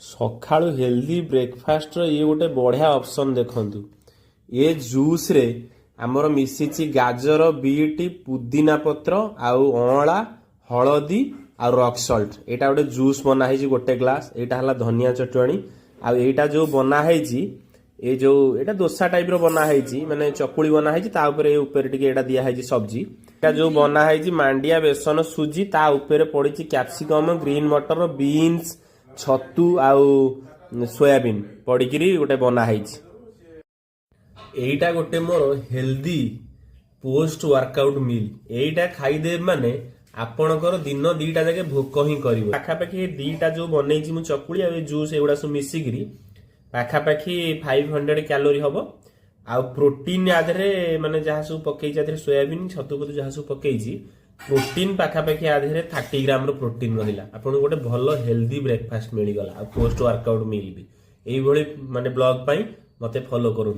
ସକାଳୁ ହେଲ୍ଦି ବ୍ରେକଫାଷ୍ଟର ଇଏ ଗୋଟେ ବଢ଼ିଆ ଅପସନ୍ ଦେଖନ୍ତୁ। ଏ ଜୁସ୍ରେ ଆମର ମିଶିଛି ଗାଜର, ବିଟ୍, ପୁଦିନା ପତ୍ର ଆଉ ଅଁଳା, ହଳଦୀ ଆଉ ରକ୍ ସଲ୍ଟ। ଏଇଟା ଗୋଟେ ଜୁସ୍ ବନା ହେଇଛି ଗୋଟେ ଗ୍ଲାସ୍। ଏଇଟା ହେଲା ଧନିଆ ଚଟଣି। ଆଉ ଏଇଟା ଯୋଉ ବନା ହେଇଛି ଏଇଟା ଦୋସା ଟାଇପ୍ର ବନା ହେଇଛି, ମାନେ ଚକୁଳି ବନା ହେଇଛି, ତା ଉପରେ ଏ ଉପରେ ଟିକେ ଏଇଟା ଦିଆ ହେଇଛି ସବଜି। ଏଇଟା ଯୋଉ ବନା ହେଇଛି ମାଣ୍ଡିଆ, ବେସନ, ସୁଜି, ତା ଉପରେ ପଡ଼ିଛି କ୍ୟାପ୍ସିକମ୍, ଗ୍ରୀନ୍ ମଟର, ବିନ୍ସ, ଛତୁ ଆଉ ସୋୟାବିନ୍ ପଡ଼ିକିରି ଗୋଟେ ବନା ହେଇଛି। ଏଇଟା ଗୋଟେ ମୋର ହେଲ୍ଦି ପୋଷ୍ଟ ୱାର୍କଆଉଟ୍ ମିଲ୍। ଏଇଟା ଖାଇଦେବେ ମାନେ ଆପଣଙ୍କର ଦିନ ଦିଟା ଯାକେ ଭୋକ ହିଁ କରିବ। ପାଖାପାଖି ଦିଟା ଯୋଉ ବନେଇଛି ମୁଁ ଚକୁଳି ଆଉ ଜୁସ୍ ଏଗୁଡ଼ା ସବୁ ମିଶିକିରି ପାଖାପାଖି 500 କ୍ୟାଲୋରି ହବ। ଆଉ ପ୍ରୋଟିନ୍ ଆ ଦେହରେ ମାନେ ଯାହା ସବୁ ପକେଇଛି, ଆ ଦେହରେ ସୋୟାବିନ୍, ଛତୁ ଯାହା ସବୁ ପକେଇଛି, ପ୍ରୋଟିନ୍ ପାଖାପାଖି ଆ ଦେହରେ 30 ଗ୍ରାମର ପ୍ରୋଟିନ୍ ରହିଲା। ଆପଣଙ୍କୁ ଗୋଟେ ଭଲ ହେଲ୍ଦି ବ୍ରେକଫାଷ୍ଟ ମିଳିଗଲା ଆଉ ପୋଷ୍ଟ ୱାର୍କଆଉଟ୍ ମିଲ୍ ବି। ଏଇଭଳି ମାନେ ବ୍ଲଗ ପାଇଁ ମତେ ଫଲୋ କରନ୍ତୁ।